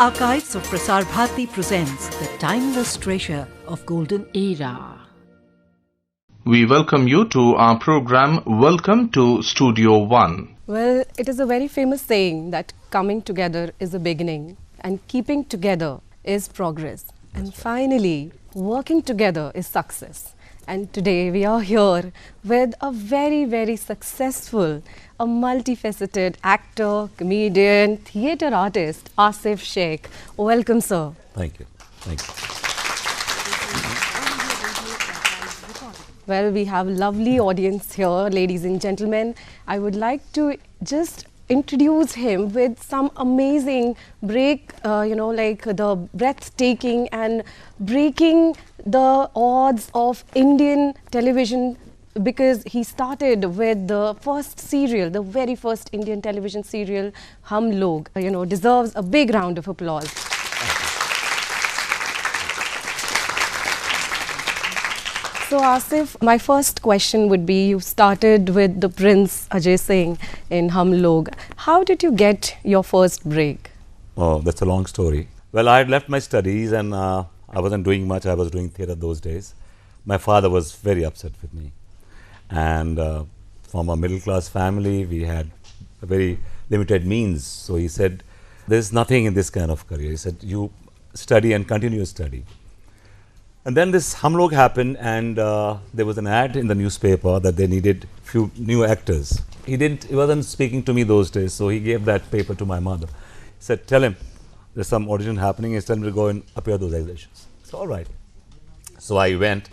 Archives of Prasar Bharati presents the timeless treasure of golden era. We welcome you to our program Welcome to Studio One. Well, it is a very famous saying that coming together is a beginning and keeping together is progress. And finally, working together is success. And today we are here with a very, very successful, a multifaceted actor, comedian, theatre artist, Aasif Sheikh. Welcome, sir. Thank you. Thank you. Well, we have a lovely audience here, ladies and gentlemen. I would like to just introduce him with some amazing like the breathtaking and breaking the odds of Indian television, because he started with the first serial, the very first Indian television serial, Hum Log, deserves a big round of applause. So Aasif, my first question would be, you started with the Prince Ajay Singh in Hum Log. How did you get your first break? Oh, that's a long story. Well, I had left my studies and I wasn't doing much. I was doing theatre those days. My father was very upset with me. And from a middle class family, we had a very limited means. So he said, there's nothing in this kind of career. He said, you study and continue to study. And then this Hum Log happened, and there was an ad in the newspaper that they needed few new actors. He wasn't speaking to me those days, so he gave that paper to my mother. He said, tell him there's some audition happening, and tell him to go and appear those auditions. So all right. So I went,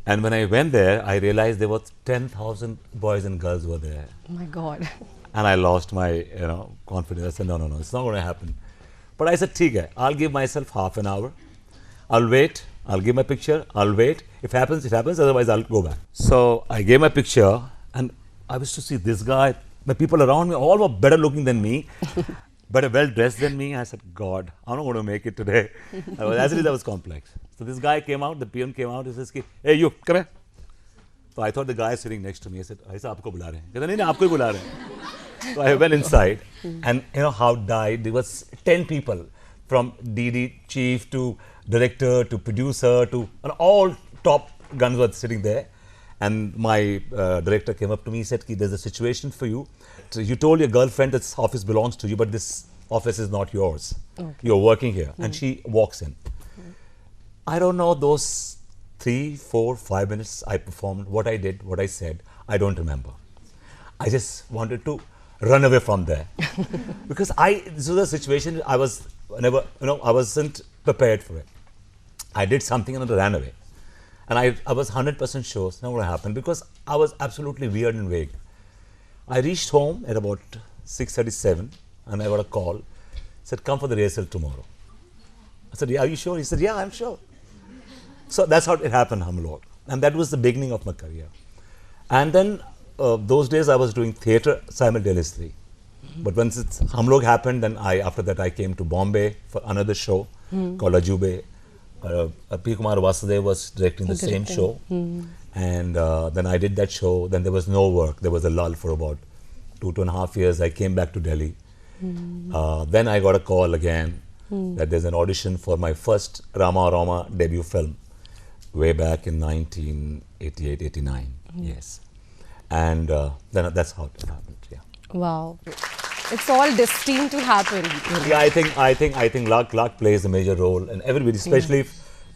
and when I went there, I realized there were 10,000 boys and girls were there. Oh my God. And I lost my confidence. I said, no, it's not going to happen. But I said, "Theek hai, I'll give myself half an hour. I'll wait. I'll give my picture, I'll wait. If it happens, it happens, otherwise I'll go back." So I gave my picture, and I was to see this guy. The people around me all were better looking than me, better well dressed than me. I said, God, I'm not going to make it today. As it is, I was complex. So this guy came out, the peon came out, he says, hey, you, come here. So I thought the guy sitting next to me, I said, aisa aapko bula rahe hain. He said, no, aapko hi bula rahe hain. So I went inside, and how died, there was 10 people, from DD chief to director to producer to all top guns were sitting there. And my director came up to me, he said, there's a situation for you. So you told your girlfriend this office belongs to you, but this office is not yours. Okay. You're working here. And she walks in. I don't know, those 3, 4, 5 minutes I performed, what I did, what I said, I don't remember. I just wanted to run away from there. Because this was a situation I was never, I wasn't prepared for it. I did something and I ran away. And I was 100% sure it's not going to happen, because I was absolutely weird and vague. I reached home at about 6:37 and I got a call. He said, come for the rehearsal tomorrow. I said, yeah, are you sure? He said, yeah, I'm sure. So that's how it happened, Hum Log. And that was the beginning of my career. And then those days I was doing theatre simultaneously. But once Hum Log happened, then after that I came to Bombay for another show called Ajube. P. Kumar Vasudev was directing the same show. And then I did that show. Then there was no work. There was a lull for about 2.5 years. I came back to Delhi. Then I got a call again that there's an audition for my first Rama debut film way back in 1988, 89. Yes. And then that's how it happened. Yeah. Wow. It's all destined to happen. Yeah, I think luck plays a major role, and everybody, especially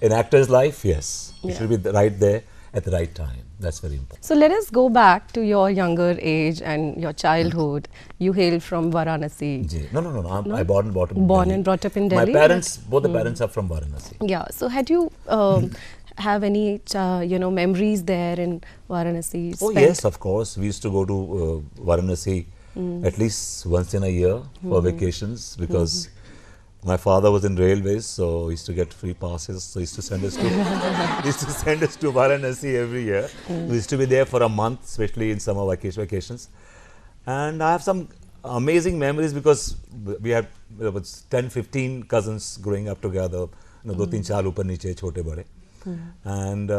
in actor's life, yes, you should be right there at the right time. That's very important. So let us go back to your younger age and your childhood. You hail from Varanasi. No. I born and brought up in Born Delhi. And brought up in Delhi. My parents, both the parents are from Varanasi. Yeah. So had you have any memories there in Varanasi? Oh yes, of course. We used to go to Varanasi at least once in a year for vacations, because my father was in railways, so he used to get free passes. So he used to send us to Varanasi every year. We used to be there for a month, especially in summer vacations. And I have some amazing memories, because we had 10-15 cousins growing up together. 2-3 upar niche, chote bade. And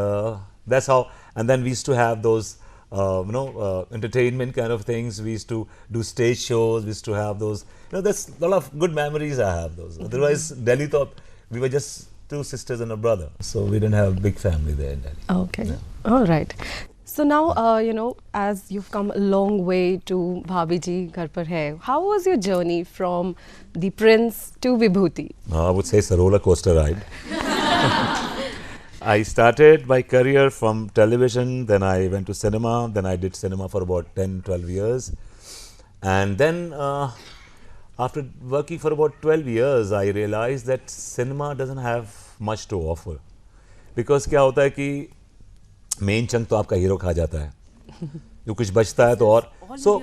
that's how. And then we used to have those entertainment kind of things. We used to do stage shows. We used to have those. There's a lot of good memories I have those. Otherwise, Delhi thought we were just two sisters and a brother. So we didn't have a big family there in Delhi. Okay. Yeah. All right. So now, as you've come a long way to Bhabiji Ghar Par Hain, how was your journey from the Prince to Vibhuti? I would say it's a roller coaster ride. I started my career from television, then I went to cinema, then I did cinema for about 10, 12 years. And then after working for about 12 years, I realized that cinema doesn't have much to offer. Because क्या होता है कि main chunk तो आपका hero खा जाता है, जो कुछ बचता है तो और so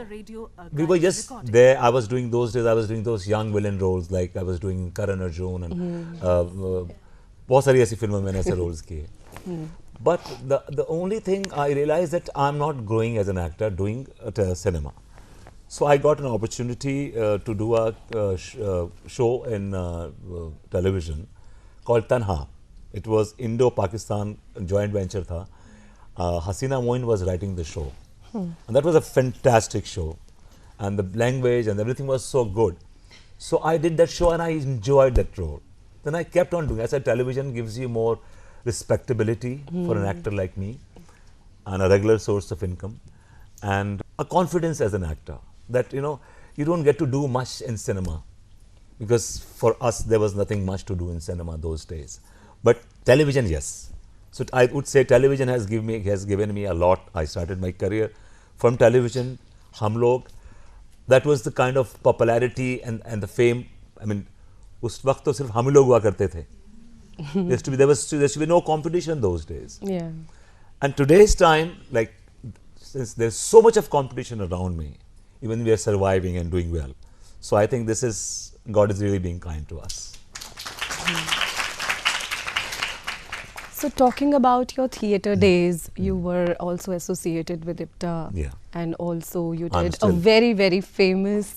we were just there. I was doing those days, I was doing those young villain roles, like I was doing Karan Arjun and बहुत सारी ऐसी फिल्मों में मैंने ऐसे roles किए. But the only thing I realized that I'm not growing as an actor doing cinema. So I got an opportunity to do a show in television called Tanha. It was Indo-Pakistan joint venture tha. Hasina Moin was writing the show. And that was a fantastic show. And the language and everything was so good. So I did that show and I enjoyed that role. Then I kept on doing it. I said television gives you more respectability for an actor like me and a regular source of income and a confidence as an actor that, you don't get to do much in cinema because for us there was nothing much to do in cinema those days. But television, yes. So I would say television has given me a lot. I started my career from television. Hum Log, that was the kind of popularity and the fame. I mean, उस वक्त तो सिर्फ हम लोग हुआ करते थे. There used to be no competition those days. Yeah. And today's time, like, since there's so much of competition around me, even we are surviving and doing well. So I think God is really being kind to us. So talking about your theatre days, you were also associated with IPTA. Yeah. And also you did a very, very famous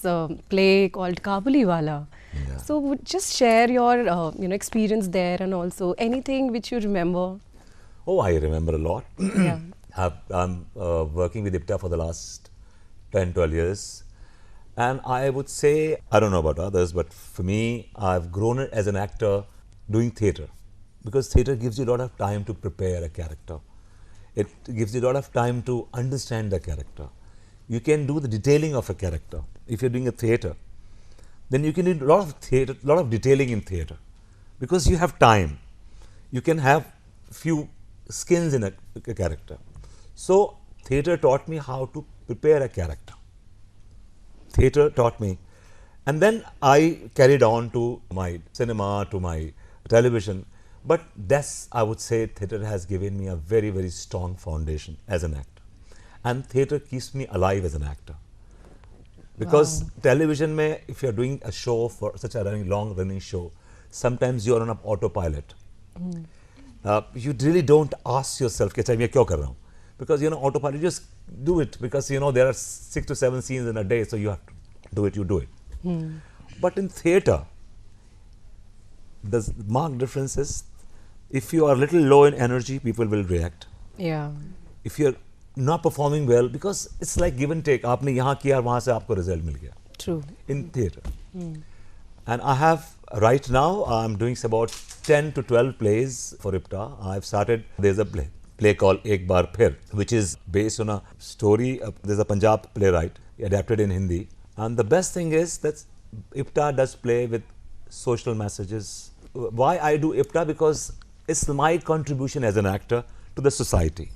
play called Kabuliwala. Yeah. So just share your experience there and also anything which you remember. Oh, I remember a lot. Yeah. I'm working with IPTA for the last 10, 12 years. And I would say, I don't know about others, but for me, I've grown as an actor doing theatre. Because theatre gives you a lot of time to prepare a character. It gives you a lot of time to understand the character. You can do the detailing of a character. If you're doing a theatre, then you can do a lot of detailing in theatre. Because you have time. You can have few skins in a character. So, theatre taught me how to prepare a character. Theatre taught me. And then I carried on to my cinema, to my television. But that's, I would say, theatre has given me a very, very strong foundation as an actor. And theatre keeps me alive as an actor. Because television, if you're doing a show for such a long running show, sometimes you're on an autopilot. You really don't ask yourself, because autopilot, you just do it because there are 6 to 7 scenes in a day, so you have to do it, you do it. But in theatre, the marked difference is, if you are a little low in energy, people will react. Yeah. If you're not performing well, because it's like give and take. आपने यहाँ किया, वहाँ से आपको result मिल गया. True. In theatre. And I have, right now, I'm doing about 10 to 12 plays for IPTA. I've started, there's a play called Ek Baar Phir, which is based on a story. There's a Punjab playwright, adapted in Hindi. And the best thing is that IPTA does play with social messages. Why I do IPTA? Because it's my contribution as an actor to the society.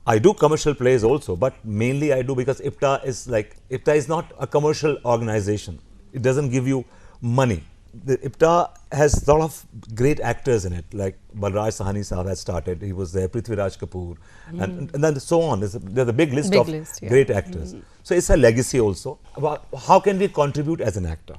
I do commercial plays also, but mainly I do because IPTA is not a commercial organization. It doesn't give you money. The IPTA has a lot of great actors in it, like Balraj Sahani Sahab has started, he was there, Prithviraj Kapoor, and then so on. There's a big list of great actors. So it's a legacy also about how can we contribute as an actor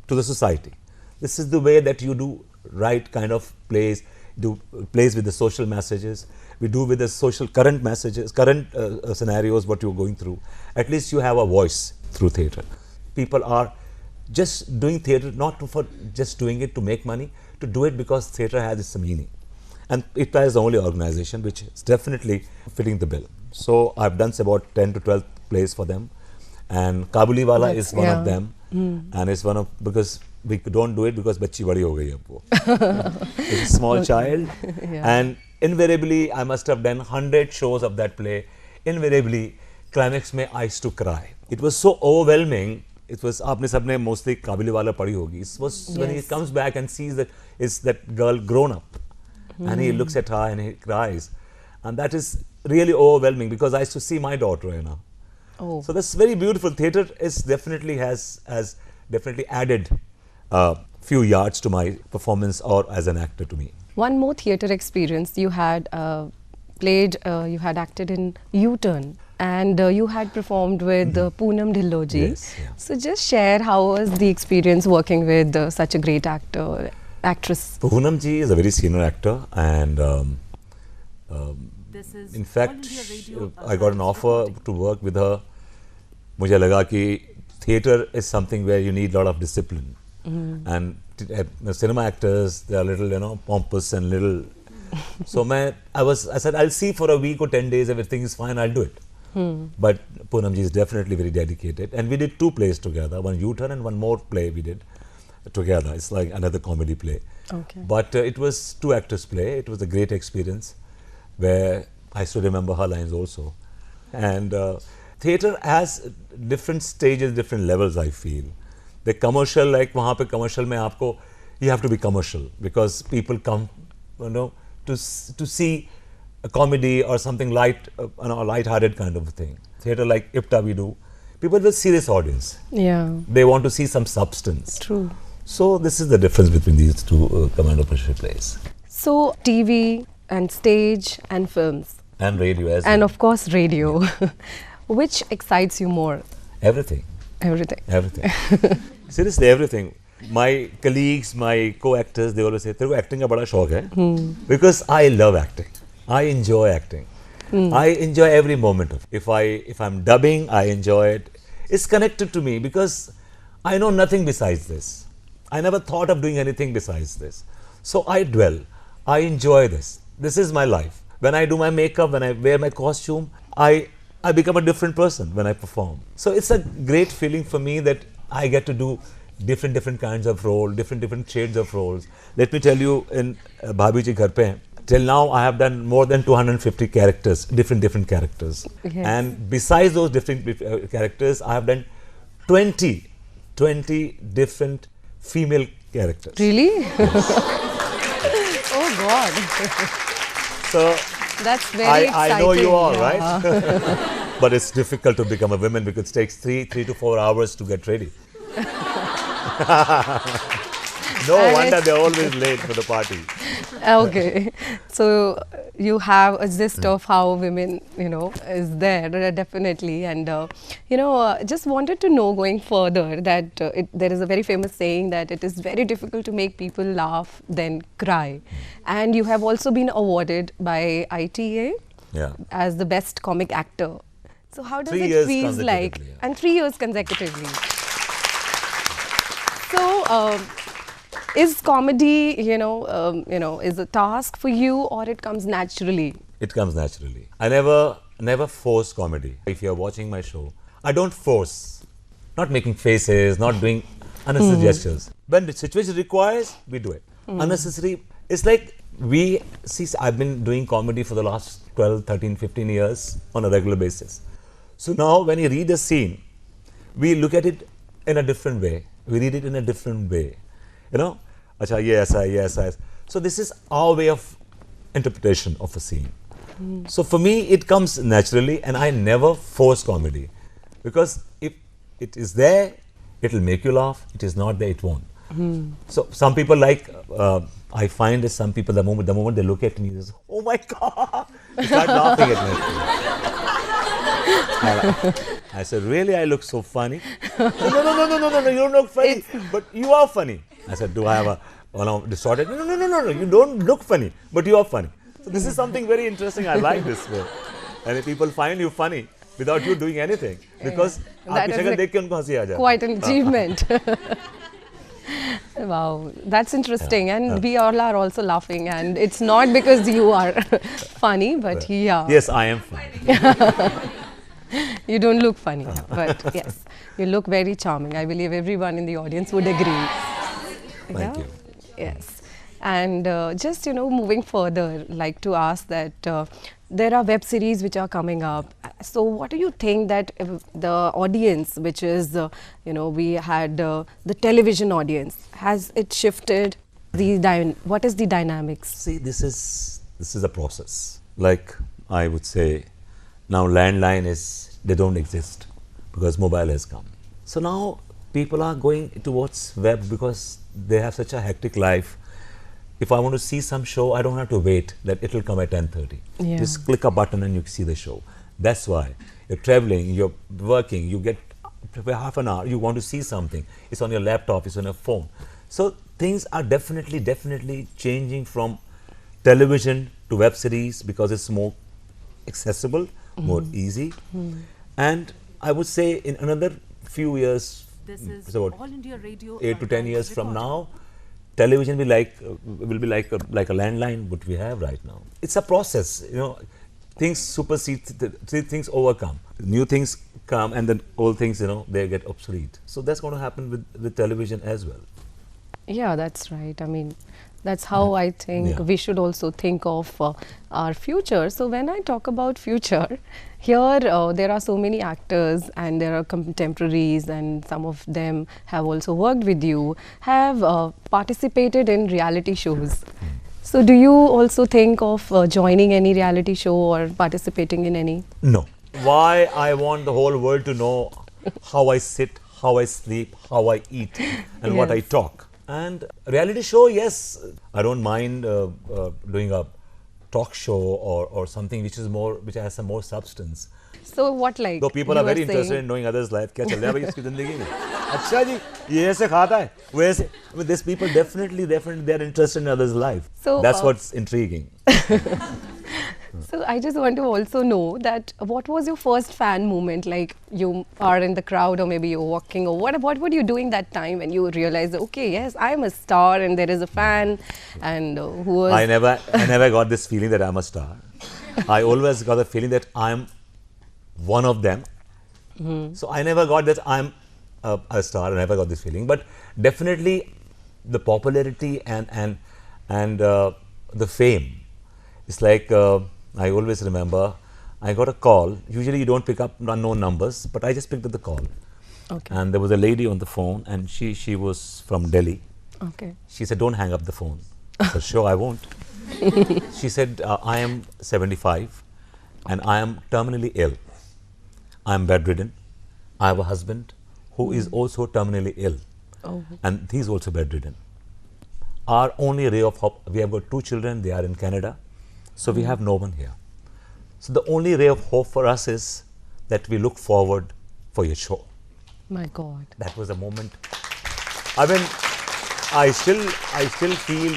to the society. This is the way that you do right kind of plays, do plays with the social messages, we do with the social current messages, current scenarios, what you're going through. At least you have a voice through theatre. People are just doing theatre not for just doing it to make money, to do it because theatre has its meaning. And IPTA is the only organization which is definitely fitting the bill. So I've done about 10 to 12 plays for them, and Kabuli Wala is one of them, and it's one of, because we don't do it because bachchi badi ho gayi ab wo. It's a small child, and invariably I must have done 100 shows of that play. Invariably, climax mein I used to cry. It was so overwhelming. It was, aapne sabne mostly Kabuli Wala padhi hogi. It was when he comes back and sees that is that girl grown up, and he looks at her and he cries, and that is really overwhelming because I used to see my daughter, you know. Oh. So that's very beautiful. Theatre is definitely has definitely added a few yards to my performance or as an actor to me. One more theatre experience. You had you had acted in U-Turn, and you had performed with Poonam Dhilloji. Yes, yeah. So just share how was the experience working with such a great actress. Poonam ji is a very senior actor, and in fact, I got an offer to work with her. मुझे लगा कि theatre is something where you need a lot of discipline, and cinema actors, they are little, you know, pompous and little. So I said I'll see for a week or 10 days, everything is fine, I'll do it. But Poonam ji is definitely very dedicated, and we did 2 plays together, one U-Turn and one more play we did together. It's like another comedy play. Okay. But it was 2 actors play. It was a great experience where I still remember her lines also. And theatre has different stages, different levels, I feel. The commercial, like वहाँ पे commercial में आपको, you have to be commercial because people come, you know, to see a comedy or something light, you know, a light-hearted kind of thing. Theatre like IPTA we do, people with serious audience. Yeah. They want to see some substance. True. So this is the difference between these 2 Commando Pressure plays. So TV and stage and films. And radio as And well. of course radio. Which excites you more? Everything. Everything. Everything. Seriously, everything. My colleagues, my co-actors, they always say, "Tere ko acting ka bada shauk hai." Because I love acting. I enjoy acting. I enjoy every moment of it. If I'm dubbing, I enjoy it. It's connected to me because I know nothing besides this. I never thought of doing anything besides this. So I dwell. I enjoy this. This is my life. When I do my makeup, when I wear my costume, I become a different person when I perform. So it's a great feeling for me that I get to do different kinds of role, different shades of roles. Let me tell you, in Bhabiji Ghar Par Hain, till now I have done more than 250 characters, different characters. Yes. And besides those different characters, I have done 20 different female characters. Really? Oh God. So That's very I exciting. know you all, yeah. right? But it's difficult to become a woman because it takes 3 to 4 hours to get ready. No And wonder it's- they're always late for the party. Okay. So you have a gist of how women, you know, is there definitely. And, you know, just wanted to know going further that there is a very famous saying that it is very difficult to make people laugh then cry. And you have also been awarded by ITA Yeah. as the best comic actor. So how does 3 it years feel like? consecutively, yeah. And 3 years consecutively. So is comedy, is a task for you, or it comes naturally? It comes naturally. I never force comedy. If you're watching my show, I don't force. Not making faces, not doing unnecessary gestures. When the situation requires, we do it. Unnecessary, it's like I've been doing comedy for the last 12, 13, 15 years on a regular basis. So now when you read a scene, we look at it in a different way. We read it in a different way. You know? Acha, yes. So this is our way of interpretation of a scene. So for me, it comes naturally, and I never force comedy. Because if it is there, it will make you laugh. It is not there, it won't. So some people I find that some people, the moment they look at me, they say, "Oh my God!" They start laughing at me. I said, "Really, I look so funny?" No, you don't look funny, but you are funny. I said, "Do I have a distorted?" No, you don't look funny, but you are funny. So this is something very interesting. I like this way. And if people find you funny without you doing anything, because That आपकी is शक्ल a- देख के उनको हंसी आ जाती है. Quite an achievement. Wow, that's interesting. And we all are also laughing. And it's not because you are funny, but yeah. Yes, I am funny. You don't look funny, but yes, you look very charming. I believe everyone in the audience would agree. Thank you. Yes. And just, moving further, like to ask that there are web series which are coming up. So what do you think that the audience, which is, we had the television audience, has it shifted? What is the dynamics? See, this is a process. Like I would say, now landline they don't exist because mobile has come. So now people are going towards web because they have such a hectic life. If I want to see some show, I don't have to wait that it will come at 10:30. Yeah. Just click a button and you see the show. That's why you're traveling, you're working, you get half an hour, you want to see something. It's on your laptop, it's on your phone. So things are definitely changing from television to web series because it's more accessible, more easy. And I would say in another few years, so about 8 to 10 years from now, television will be like a landline what we have right now. It's a process, things supersede, things overcome. New things come and then old things, they get obsolete. So that's going to happen with television as well. Yeah, that's right. I mean, that's how I think we should also think of our future. So when I talk about future, here there are so many actors and there are contemporaries, and some of them have also worked with you, have participated in reality shows. So do you also think of joining any reality show or participating in any? No. Why I want the whole world to know how I sit, how I sleep, how I eat and what I talk. And reality show, yes, I don't mind doing a talk show or something which has some more substance. So what, like? Though people are very interested in knowing others' life. क्या चल रहा है भाई इसकी जिंदगी में? अच्छा जी, ये ऐसे खाता है, वो ऐसे. I mean, these people definitely they are interested in others' life. So that's what's intriguing. So I just want to also know that what was your first fan moment? Like you are in the crowd or maybe you're walking, or what were you doing that time when you realized, okay, yes, I'm a star and there is a fan, and who was... I never got this feeling that I'm a star. I always got the feeling that I'm one of them. So I never got that I'm a star. I never got this feeling. But definitely the popularity and the fame. It's like I always remember I got a call. Usually you don't pick up unknown numbers, but I just picked up the call. Okay. And there was a lady on the phone, and she was from Delhi. Okay. She said, "Don't hang up the phone." I said, "Sure, I won't." She said, "I am 75 and I am terminally ill. I am bedridden. I have a husband who is also terminally ill, and he's also bedridden. Our only ray of hope, we have got 2 children, they are in Canada, so we have no one here. So the only ray of hope for us is that we look forward for your show." My God. That was a moment. I mean, I still feel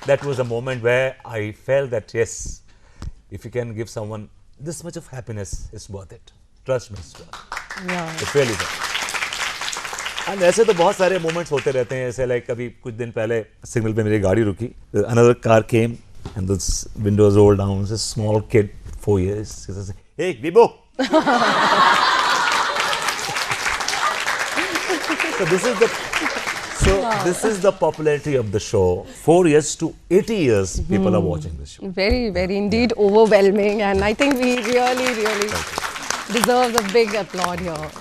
that was a moment where I felt that yes, if you can give someone this much of happiness, it's worth it. Trust me, it's worth it. Yeah. It's really worth it. And ऐसे तो बहुत सारे moments होते रहते हैं. ऐसे like अभी कुछ दिन पहले सिग्नल पे मेरी गाड़ी रुकी. Another car came and the windows rolled down. It's a small kid, 4 years. He says, "Hey, Bibo." This is the popularity of the show. 4 years to 80 years, people are watching this show. Very, very indeed overwhelming, and I think we really deserve a big applaud here.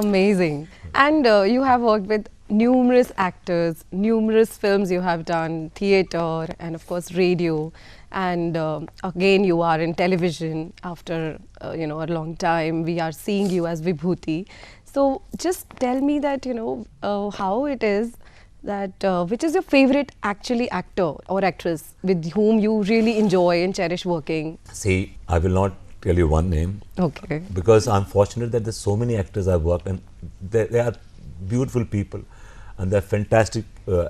Amazing. And you have worked with numerous actors, numerous films you have done, theatre and of course radio, and again you are in television after a long time. We are seeing you as Vibhuti. So just tell me that how it is that which is your favorite actor or actress with whom you really enjoy and cherish working? See, I will not tell you one name. Okay. Because I'm fortunate that there's so many actors I've worked, and they are beautiful people and they're fantastic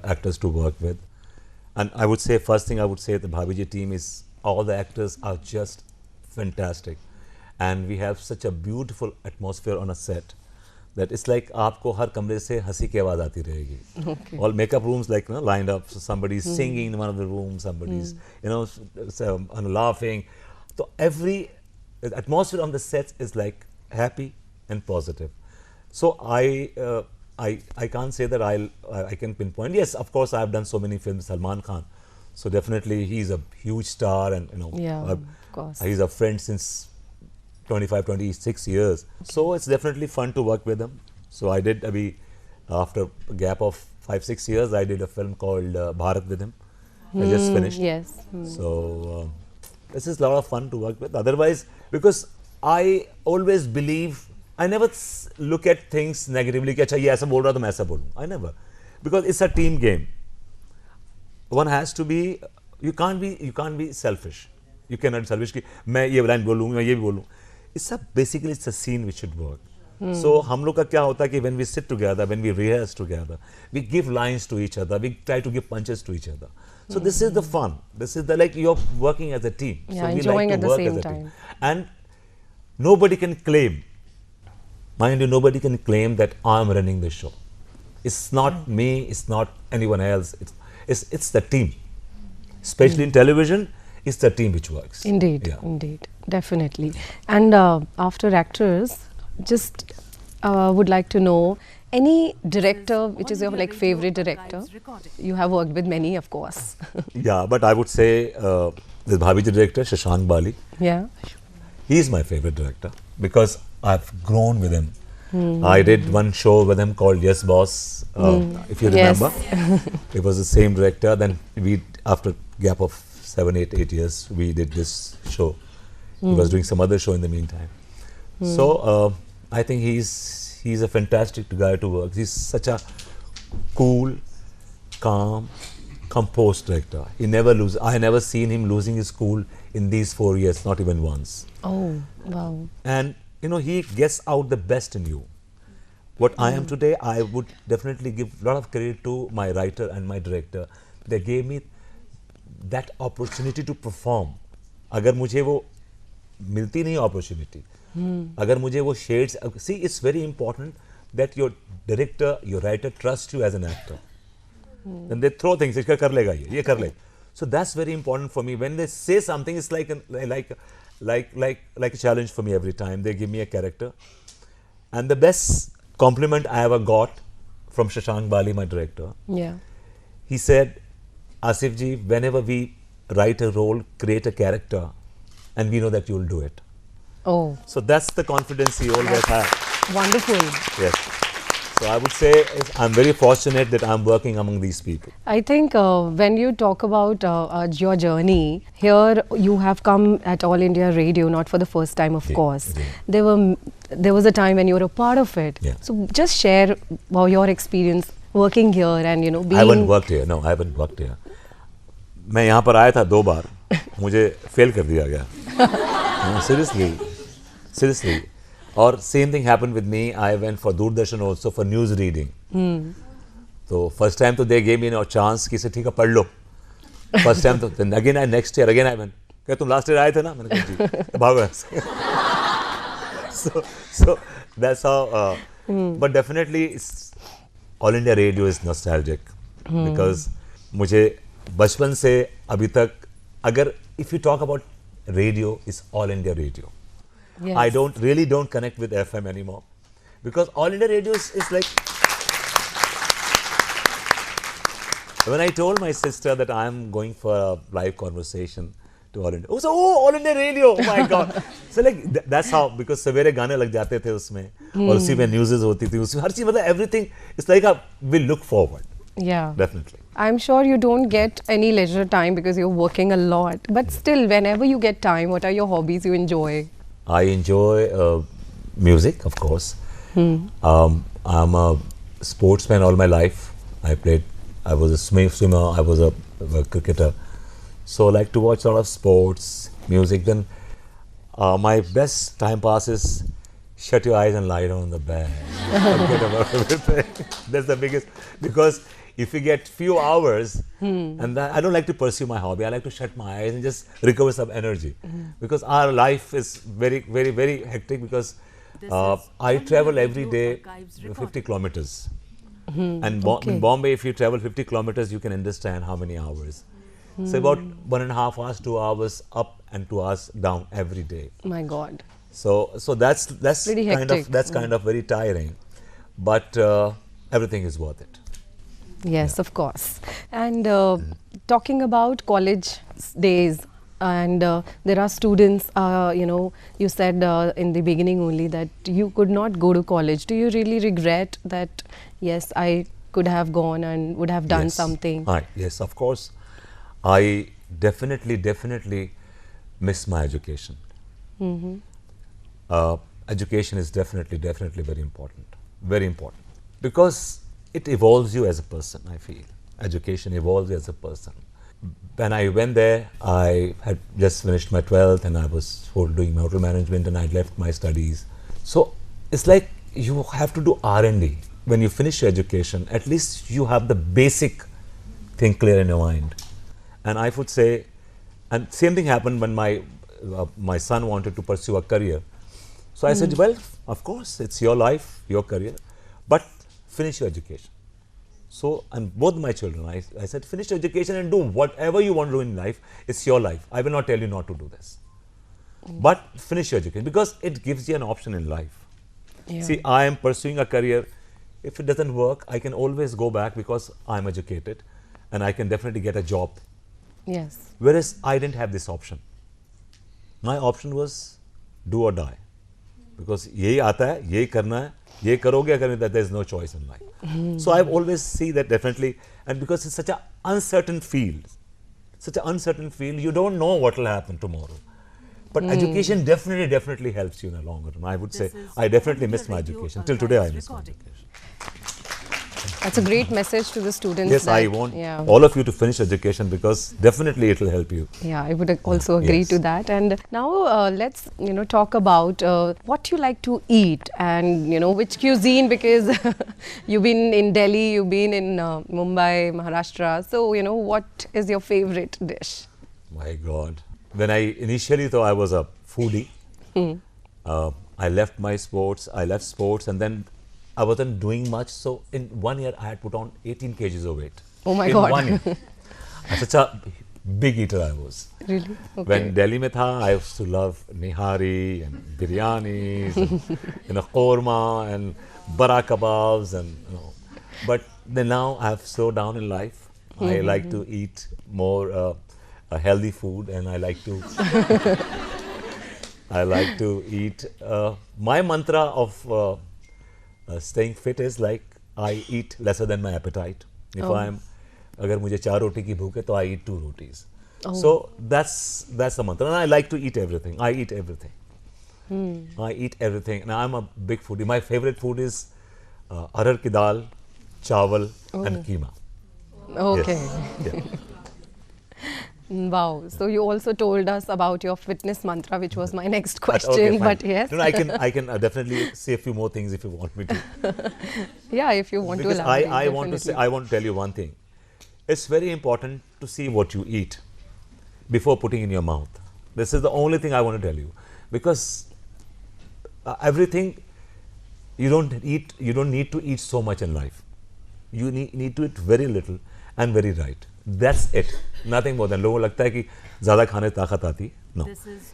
actors to work with. And I would say, first thing I would say, the Bhabiji team is, all the actors are just fantastic. And we have such a beautiful atmosphere on a set. that it's like आपको हर कमरे से हंसी की आवाज आती रहेगी. Okay. All makeup rooms like lined up, so somebody's singing in one of the rooms, somebody's laughing. So every atmosphere on the sets is like happy and positive. So I can't say that I can pinpoint. Yes, of course, I've done so many films. Salman Khan, so definitely he's a huge star, and Yeah, of course. he's a friend since 25, 26 years. So it's definitely fun to work with him. So I did after a gap of 5-6 years, I did a film called Bharat with him. I just finished. Yes. So this is a lot of fun to work with. Otherwise, because I always believe, I never look at things negatively. कि अच्छा ये ऐसा बोल रहा तो मैं ऐसा बोलूँ. I never, because it's a team game. One has to be. You can't be selfish. You cannot be selfish कि मैं ये लाइन बोलूँ मैं ये भी बोलूँ. Basically it's a scene which should work. So हम लोग का क्या होता है कि when we sit together, when we rehearse together, we give lines to each other, we try to give punches to each other. So this is the fun. This is the like you're working as a team. Yeah, so we enjoying like to at the work same as a time. team. And nobody can claim, mind you, nobody can claim that I'm running the show. It's not me, it's not anyone else. It's the team. Especially in television, it's the team which works. Indeed, Yeah. indeed, definitely. And after actors, just would like to know any director which is your like favorite director. You have worked with many, of course. Yeah, but I would say the Bhabiji director, Shashank Bali, Yeah. he is my favorite director because I've grown with him. I did one show with him called Yes Boss, if you Yes. remember. It was the same director. Then we, after gap of 7, 8 years, we did this show. He was doing some other show in the meantime. So I think he's a fantastic guy to work. He's such a cool, calm, composed director. He never loses. I never seen him losing his cool in these 4 years, not even once. Oh, wow. And he gets out the best in you. What I am today, I would definitely give a lot of credit to my writer and my director. They gave me that opportunity to perform. अगर मुझे वो मिलती नहीं opportunity, अगर मुझे वो shades, see, it's very important that your director, your writer trusts you as an actor. Then they throw things, ये कर लेगा ये कर लेगा. So that's very important for me. When they say something, it's like a challenge for me every time. They give me a character. And the best compliment I ever got from Shashank Bali, my director, Yeah. he said, Aasif ji, whenever we write a role, create a character, and we know that you'll do it. Oh, So that's the confidence he always had. wonderful. Yes. So I would say I'm very fortunate that I'm working among these people. I think when you talk about your journey, here you have come at All India Radio, not for the first time, of Yeah, course. yeah. There was a time when you were a part of it. Yeah. So just share your experience working here and being. I haven't worked here. No, I haven't worked here. मैं यहाँ पर आया था 2 बार, मुझे fail कर दिया गया. No, seriously. Or same thing happened with me. I went for Doordarshan also for news reading. So first time तो they gave me a chance कि से ठीक है पढ़ लो. First time तो then again next year again I went. क्या तुम last year आए थे ना? मैंने कहा जी. भागो ऐसे. So that's how. But definitely it's All India Radio is nostalgic because मुझे बचपन से अभी तक अगर if you talk about radio, it's All India Radio. Yes. I don't connect with FM anymore because All India Radio is like. When I told my sister that I'm going for a live conversation to All India, so All India Radio, oh my God! So like that's how, because सवेरे गाने लग जाते थे उसमें और उसी में news होती थी, उसमें हर चीज मतलब everything. It's like we look forward. Yeah. Definitely. I'm sure you don't get any leisure time because you're working a lot. But still, whenever you get time, what are your hobbies you enjoy? I enjoy music, of course. I'm a sportsman all my life. I was a swimmer, I was a cricketer. So I like to watch a lot of sports, music. Then my best time pass is shut your eyes and lie down on the bed. Forget about everything. That's the biggest, because if you get few hours, and I don't like to pursue my hobby. I like to shut my eyes and just recover some energy, because our life is very, very, very hectic. Because I travel every day 50 kilometers. And in Bombay, if you travel 50 kilometers, you can understand how many hours. So about 1.5 hours, 2 hours up and 2 hours down every day. My God. So that's Pretty hectic. kind of very tiring, but everything is worth it. Yes, of course. And talking about college days, and there are students, you said in the beginning only that you could not go to college. Do you really regret that, yes, I could have gone and would have done something? Yes, of course. I definitely miss my education. Education is definitely very important. Very important. Because it evolves you as a person, I feel. Education evolves you as a person. When I went there, I had just finished my 12th and I was doing hotel management and I'd left my studies. So it's like you have to do R&D. When you finish your education, at least you have the basic thing clear in your mind. And I would say, and same thing happened when my son wanted to pursue a career. So I said, well, of course, it's your life, your career, but finish your education. So, and both my children, I said, finish your education and do whatever you want to do in life. It's your life. I will not tell you not to do this. But finish your education because it gives you an option in life. Yeah. See, I am pursuing a career. If it doesn't work, I can always go back because I'm educated and I can definitely get a job. Yes. Whereas I didn't have this option. My option was do or die. Because yehi aata hai, yehi karna hai, yehi karoge agar nahi, there is no choice in life. So I always see that definitely, and because it's such an uncertain field, you don't know what will happen tomorrow. But education definitely helps you in the longer run. I would say I definitely miss my education. Till today I miss my education. That's a great message to the students. Yes, I want all of you to finish education because definitely it will help you. Yeah, I would also agree to that. And now let's talk about what you like to eat and which cuisine, because you've been in Delhi, you've been in Mumbai, Maharashtra. So what is your favorite dish? My God, when I initially thought I was a foodie, I left sports, and then I wasn't doing much, so in 1 year I had put on 18 kgs of weight. Oh my God. In 1 year. Such a big eater I was. Really? Okay. When Delhi mein tha, I used to love nihari and biryanis and korma and bara kebabs and But then now I have slowed down in life. I like to eat more healthy food and I like to eat. My mantra of staying fit is like I eat lesser than my appetite. If agar mujhe 4 roti ki bhook hai, to I eat 2 rotis. So that's the mantra. And I like to eat everything. I eat everything. And I'm a big foodie. My favorite food is arar ki dal, chawal and keema. Okay. Yes. Yeah. Wow. So you also told us about your fitness mantra, which was my next question. Okay, but yes. No, I can definitely say a few more things if you want me to. Yeah, if you want because to elaborate. I want to tell you one thing. It's very important to see what you eat before putting in your mouth. This is the only thing I want to tell you, because everything you don't need to eat so much in life. You need to eat very little and very right. That's it. Nothing more than लोगों लगता है कि ज़्यादा खाने ताकत आती. No.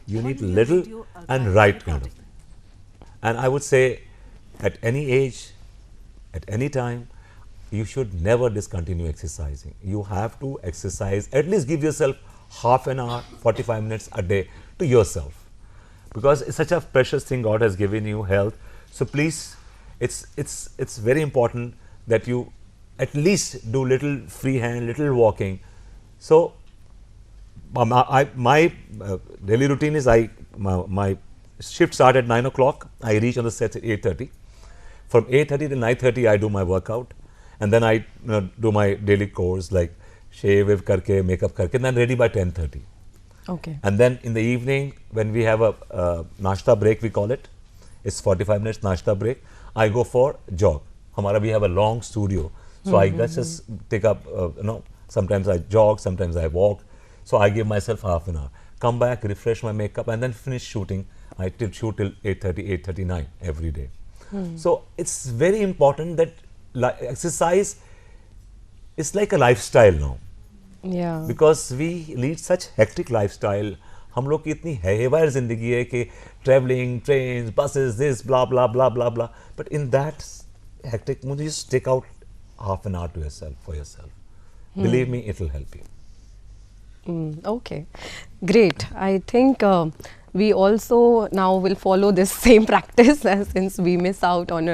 You need little and right kind of thing. And I would say, at any age, at any time, you should never discontinue exercising. You have to exercise. At least give yourself half an hour, 45 minutes a day to yourself, because it's such a precious thing God has given you, health. So please, it's very important that you at least do little freehand, little walking. So my daily routine is my shift starts at 9 o'clock. I reach on the set at 8:30. From 8:30 to 9:30 I do my workout, and then I do my daily chores like shave karke, makeup karke, and then ready by 10:30. Okay. And then in the evening, when we have a nashta break, we call it, it's 45 minutes nashta break, I go for jog. We have a long studio. So I just take up, sometimes I jog, sometimes I walk. So I give myself half an hour. come back, refresh my makeup, and then finish shooting. I shoot till 8:30, 8:39 every day. So it's very important that exercise is like a lifestyle now. Yeah. Because we lead such hectic lifestyle. हम लोग की इतनी haywire जिंदगी है कि traveling, trains, buses, this, blah, blah, blah, blah, blah. But in that hectic, you just take out half an hour to yourself, for yourself. Believe me, it will help you. Okay, great. I think we also now will follow this same practice since we miss out on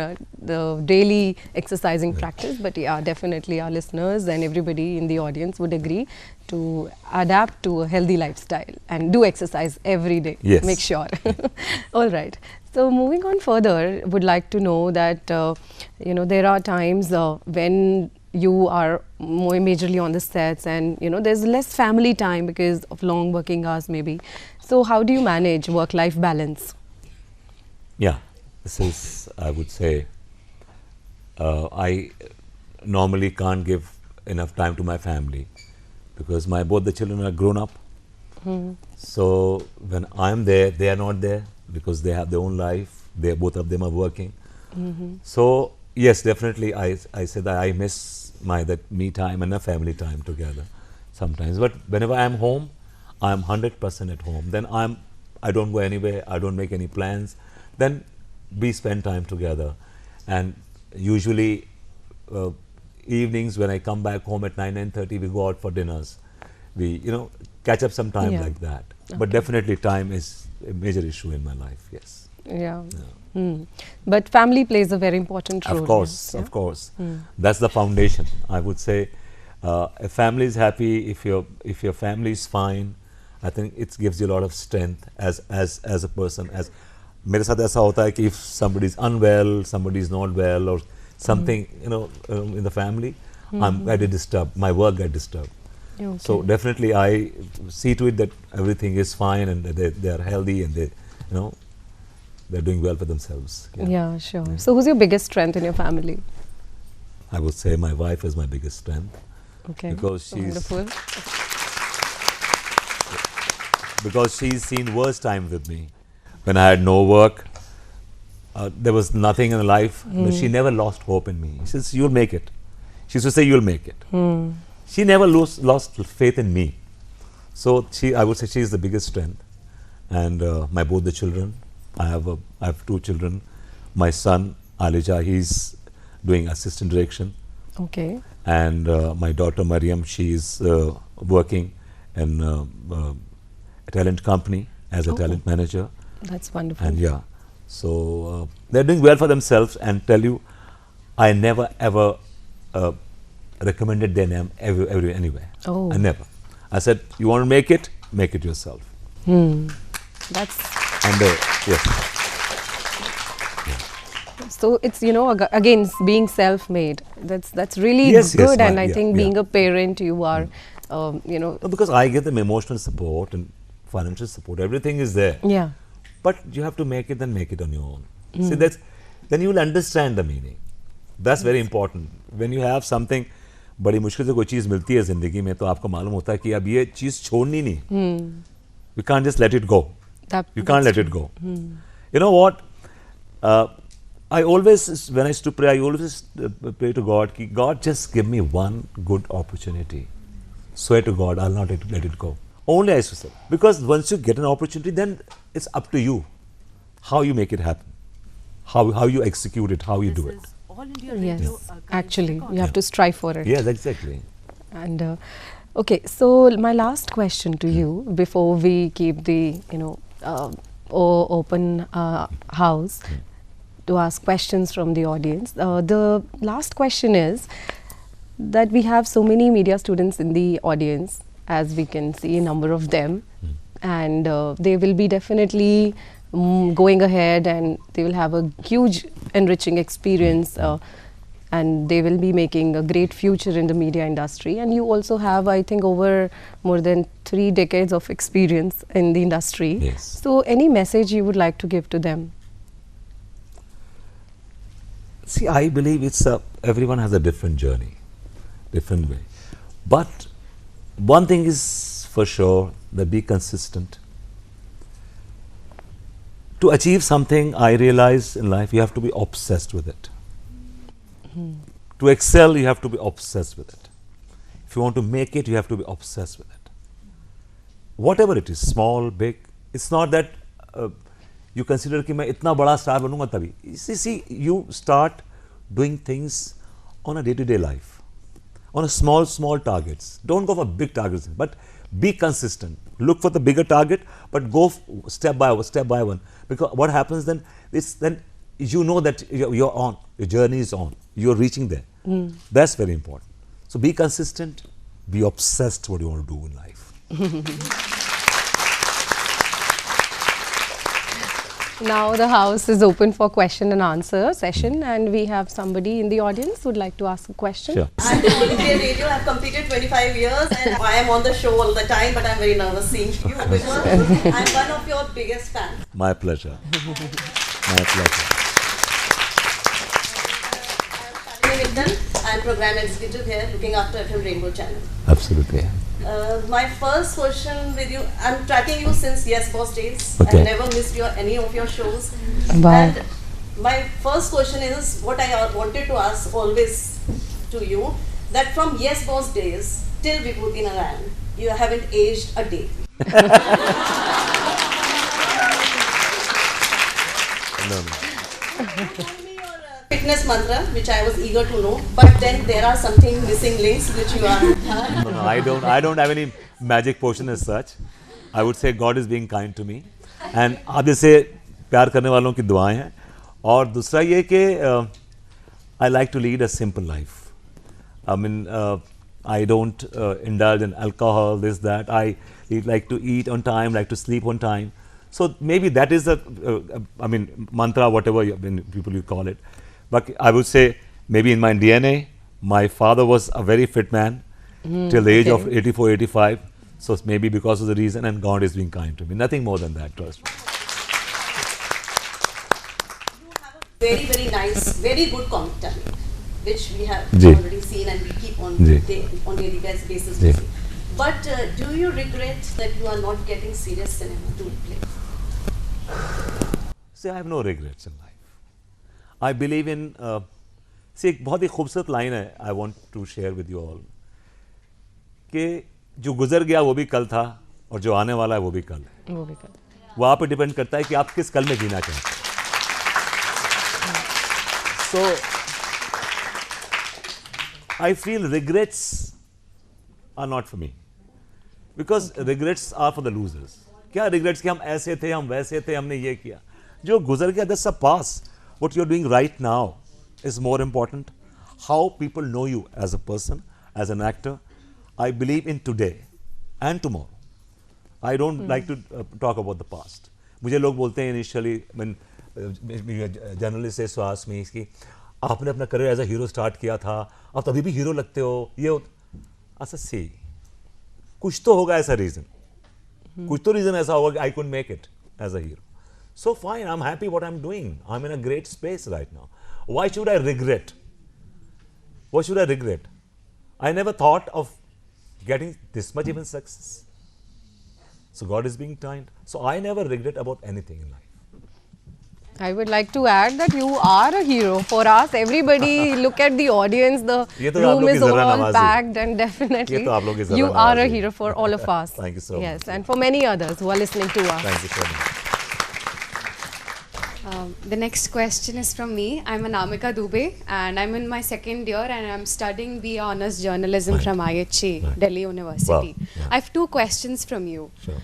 the daily exercising practice. But yeah, definitely our listeners and everybody in the audience would agree to adapt to a healthy lifestyle and do exercise every day. Yes. Make sure. All right. So moving on further, would like to know that there are times when you are more majorly on the sets and there's less family time because of long working hours maybe. So how do you manage work-life balance? Yeah, this is, I would say, I normally can't give enough time to my family because both the children are grown up. So when I'm there, they are not there because they have their own life. Both of them are working. So yes, definitely I say that I miss that me time and a family time together sometimes. But whenever I'm home, I'm 100% at home. Then I don't go anywhere. I don't make any plans. Then we spend time together. And usually evenings when I come back home at 9:30, we go out for dinners. We catch up some time like that. But definitely time is a major issue in my life. Yes. Yeah. But family plays a very important role. Of course, yeah? of course. That's the foundation. I would say if family is happy, if your family is fine, I think it gives you a lot of strength as a person. As मेरे साथ ऐसा होता है कि if somebody is unwell, somebody is not well, or something in the family, I'm get disturbed. My work get disturbed. Okay. So definitely I see to it that everything is fine and they are healthy and they're doing well for themselves. Yeah, sure. Yeah. So who's your biggest strength in your family? I would say my wife is my biggest strength. Okay. Because she's wonderful. Because she's seen worse times with me. When I had no work, there was nothing in life, but she never lost hope in me. She says, "You'll make it." She used to say, "You'll make it." She never lost faith in me. So I would say she is the biggest strength. And both the children. I have two children. My son Alija, he's doing assistant direction. Okay. And my daughter Mariam, she is working in a talent company as a talent manager. That's wonderful. And yeah, so they're doing well for themselves. And tell you, I never ever recommended their name anywhere. Oh. I never. I said, you want to make it yourself. That's. And yes. So it's again being self-made. That's really Yes, good, yes, and I think being a parent, you are, Because I get them emotional support and financial support. Everything is there. Yeah. But you have to make it on your own. See, then you will understand the meaning. That's very important. When you have something, बड़ी मुश्किल से कोई चीज़ मिलती है ज़िंदगी में तो आपको मालूम होता है कि अब ये चीज़ छोड़नी नहीं. We can't just let it go. You can't let it go. You know what? I always, when I used to pray, I always pray to God, God, just give me one good opportunity. Swear to God, I'll not let it go. Only I used to say. Because once you get an opportunity, then it's up to you how you make it happen, how you execute it, how you do it. All India Radio. Yes, actually, you have to strive for it. Yes, exactly. And okay, so my last question to you before we keep the open house to ask questions from the audience. The last question is that we have so many media students in the audience, as we can see a number of them, and they will be definitely going ahead and they will have a huge enriching experience and they will be making a great future in the media industry. And you also have, I think, over more than 3 decades of experience in the industry. Yes. So any message you would like to give to them? See, I believe everyone has a different journey, different way. But one thing is for sure, that be consistent. To achieve something, I realize in life, you have to be obsessed with it. To excel, you have to be obsessed with it. If you want to make it, you have to be obsessed with it. Whatever it is, small, big, it's not that you consider कि मैं इतना बड़ा star बनूंगा तभी. See, you start doing things on a day-to-day life, on a small targets. Don't go for big targets, but be consistent. Look for the bigger target, but go step by one. Because what happens then is then you know that you're on, your journey is on, you're reaching there. That's very important. So be consistent, be obsessed what you want to do in life. Now the house is open for question and answer session, and we have somebody in the audience who would like to ask a question. Sure. I'm on India Radio. I've completed 25 years and I am on the show all the time, but I'm very nervous seeing you because I'm one of your biggest fans. My pleasure. My pleasure. I'm Shalini Mittal. I'm program executive here looking after FM Rainbow Channel. Absolutely. My first question with you, I'm tracking you since Yes Boss days. Okay. I've never missed any of your shows. Wow. And my first question is what I wanted to ask always to you, that from Yes Boss days till Vibhuti Narayan, you haven't aged a day. No. Told me your fitness mantra, which I was eager to know, but then there are something missing links which you are. No, I don't have any magic potion as such. I would say God is being kind to me. And आप जैसे प्यार करने वालों की दुआएं हैं. और दूसरा ये कि I like to lead a simple life. I mean, I don't indulge in alcohol, this, that. I like to eat on time, like to sleep on time. So maybe that is mantra, whatever people you call it. But I would say maybe in my DNA, my father was a very fit man till the age of 84, 85. So maybe because of the reason, and God is being kind to me. Nothing more than that, trust me. You have a very, very nice, very good comic talent, which we have Ji. already seen and we keep on Ji. on daily basis. Ji. But do you regret that you are not getting serious cinema to play? See, I have no regrets in life. I believe in, see, एक बहुत ही खूबसूरत line है, I want to share with you all, कि जो गुजर गया वो भी कल था और जो आने वाला है वो भी कल है. वो आप पे डिपेंड करता है कि आप किस कल में जीना चाहते हैं. So, I feel regrets are not for me. Because regrets are for the losers. क्या regrets कि हम ऐसे थे, हम वैसे थे, हमने ये किया. जो गुजर गया, that's a past. What you're doing right now is more important. How people know you as a person, as an actor. I believe in today and tomorrow. I don't like to talk about the past. मुझे लोग बोलते हैं initially, when journalists say ask me कि आपने अपना career as a hero start किया था, आप तभी भी hero लगते हो, ये ऐसा see, कुछ तो होगा ऐसा reason. कुछ तो reason ऐसा होगा कि I couldn't make it as a hero. So fine, I'm happy what I'm doing. I'm in a great space right now. Why should I regret? What should I regret? I never thought of getting this much even success. So God is being kind. So I never regret about anything in life. I would like to add that you are a hero for us. Everybody, look at the audience. The ये तो आप room लोग की is ज़रा all नवाज़ी. packed, and definitely ये तो आप लोग की ज़रा you are a नवाज़ी. hero for all of us. Thank you so yes, much. and for many others who are listening to us. Thank you so much. The next question is from me. I'm Anamika Dubey and I'm in my second year and I'm studying BA Honours Journalism Right. from IHE, Right. Delhi University. Wow. Yeah. I have two questions from you. Sure.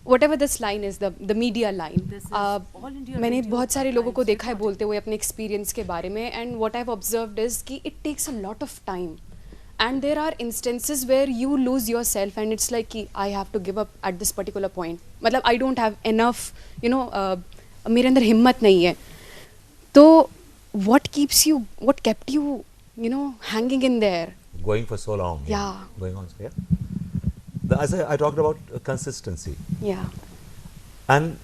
Whatever this line is, the media line. मैंने बहुत सारे लोगों को देखा है बोलते हुए अपने experience के बारे में, and what I've observed is कि it takes a lot of time. And there are instances where you lose yourself and it's like कि I have to give up at this particular point. मतलब I don't have enough, मेरे अंदर हिम्मत नहीं है. तो what kept you, hanging in there? Going for so long. Yeah. Going on. Yeah. As I talked about consistency. Yeah. And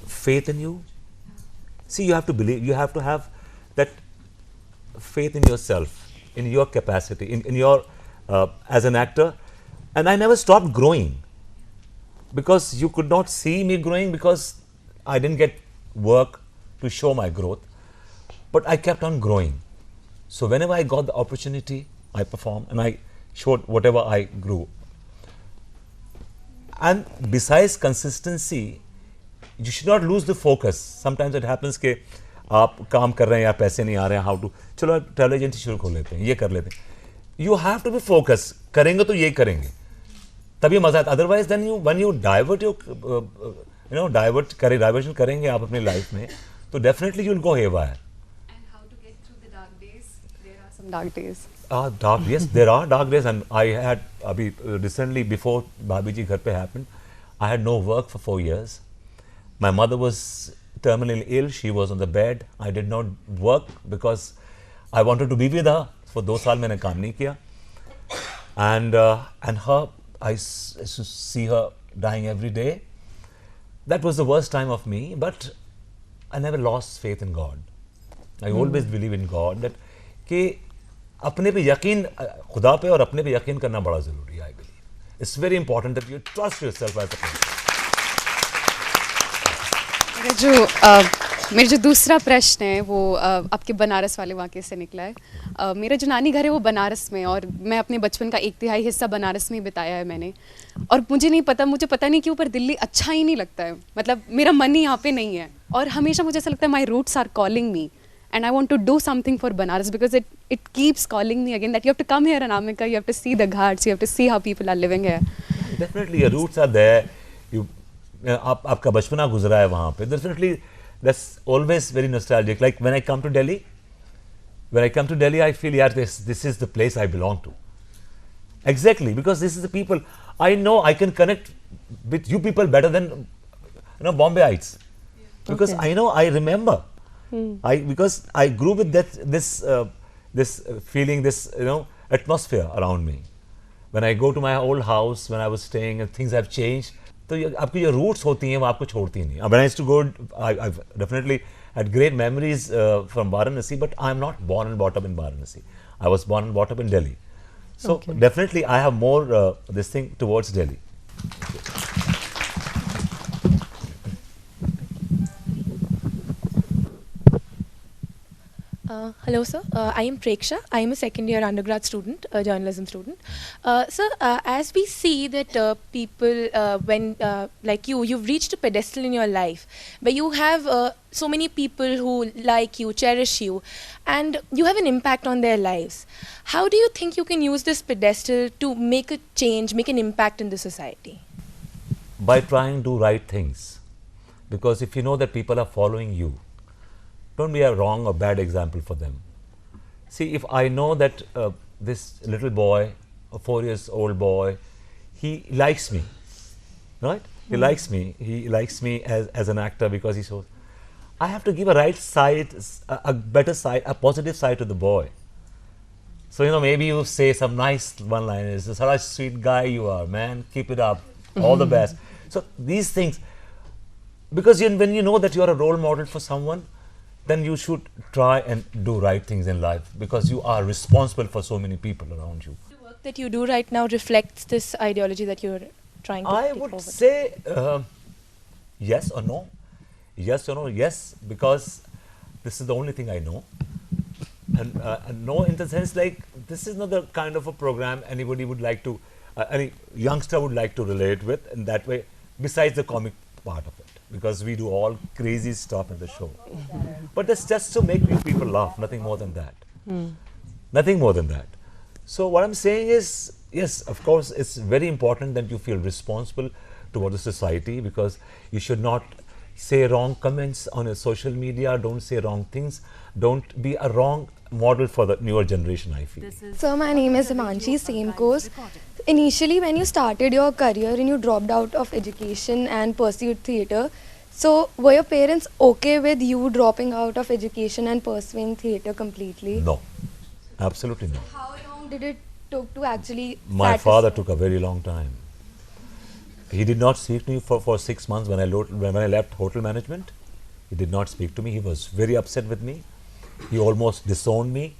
faith in you. See, you have to believe, you have to have that faith in yourself, in your capacity, in your, as an actor. And I never stopped growing because you could not see me growing because I didn't get work to show my growth, but I kept on growing. So whenever I got the opportunity, I performed and I showed whatever I grew. And besides consistency, you should not lose the focus. Sometimes it happens कि आप काम कर रहे हैं या पैसे नहीं आ रहे हैं, how to, चलो ट्रैवल एजेंसी शुरू कर लेते हैं, ये कर लेते हैं. You have to be focused. करेंगे तो ये करेंगे, तभी मजा आता. Otherwise, then when you divert your, diversion करेंगे आप अपनी लाइफ में, तो definitely you'll go haywire. And how to get through the dark days? There are some dark days. Yes, there are dark days, and I had recently, before Bhabiji Ghar Par Hain happened, I had no work for 4 years. My mother was terminally ill. She was on the bed. I did not work because I wanted to be with her. For 2 साल मैंने काम नहीं किया. And her, I used to see her dying every day. That was the worst time of me, but I never lost faith in God. I always believe in God that कि अपने पे यकीन, खुदा पे और अपने पे यकीन करना बड़ा ज़रूरी है. I believe it's very important that you trust yourself as a person. मेरा जो दूसरा प्रश्न है वो आपके बनारस वाले वाक़े से निकला है. मेरा जो नानी घर है वो बनारस में, और मैं अपने बचपन का 1/3 हिस्सा बनारस में ही बिताया है मैंने. और मुझे पता नहीं क्यों, पर दिल्ली अच्छा ही नहीं लगता है. मतलब मेरा मन ही यहाँ पे नहीं है, और हमेशा मुझे ऐसा लगता है my roots are calling me and I want to do something for Banaras because it keeps calling me again that you have to come here, Anamika, you have to see the ghats, you have to see how people are living here. Definitely your roots are there. आपका बचपना गुजरा है वहाँ पे. Definitely that's always very nostalgic. Like when I come to Delhi, I feel yeah, this is the place I belong to. Exactly, because this is the people. I know I can connect with you people better than Bombayites, because Okay. I know, I remember. Because I grew with this feeling, this atmosphere around me. When I go to my old house, when I was staying, and things have changed, तो आपकी जो roots होती हैं वो आपको छोड़ती नहीं. When I used to go, I've definitely had great memories from Varanasi, but I'm not born and brought up in Varanasi. I was born and brought up in Delhi. So definitely I have more this thing towards Delhi. Hello sir, I am Preksha. I am a second year undergrad student, a journalism student. Sir, as we see that people, when like you've reached a pedestal in your life where you have so many people who like you, cherish you, and you have an impact on their lives. How do you think you can use this pedestal to make a change, make an impact in the society? By trying to do right things. Because if you know that people are following you, don't be a wrong or bad example for them. See, if I know that this little boy, a 4-year-old boy, he likes me, right? He likes me. He likes me as an actor because he shows. I have to give a right side, a better side, a positive side to the boy. So, maybe you say some nice one-liners. Such a sweet guy you are, man. Keep it up. All the best. So, these things, because when you know that you are a role model for someone, then you should try and do right things in life, because you are responsible for so many people around you. The work that you do right now reflects this ideology that you're trying to I take would forward. say yes or no. Yes or no? Yes, because this is the only thing I know. And no in the sense like this is not the kind of a program anybody would like to, any youngster would like to relate with in that way, besides the comic part of it. Because we do all crazy stuff in the show. But that's just to make people laugh, nothing more than that. Nothing more than that. So what I'm saying is, yes, of course, it's very important that you feel responsible towards the society, because you should not say wrong comments on your social media, don't say wrong things, don't be a wrong model for the newer generation, I feel. So my name is Himanshi, same course. Initially, when you started your career and you dropped out of education and pursued theatre, so were your parents okay with you dropping out of education and pursuing theatre completely? No, absolutely no. How long did it took to actually My father took a very long time. He did not speak to me for 6 months when I left hotel management. He did not speak to me. He was very upset with me. He almost disowned me.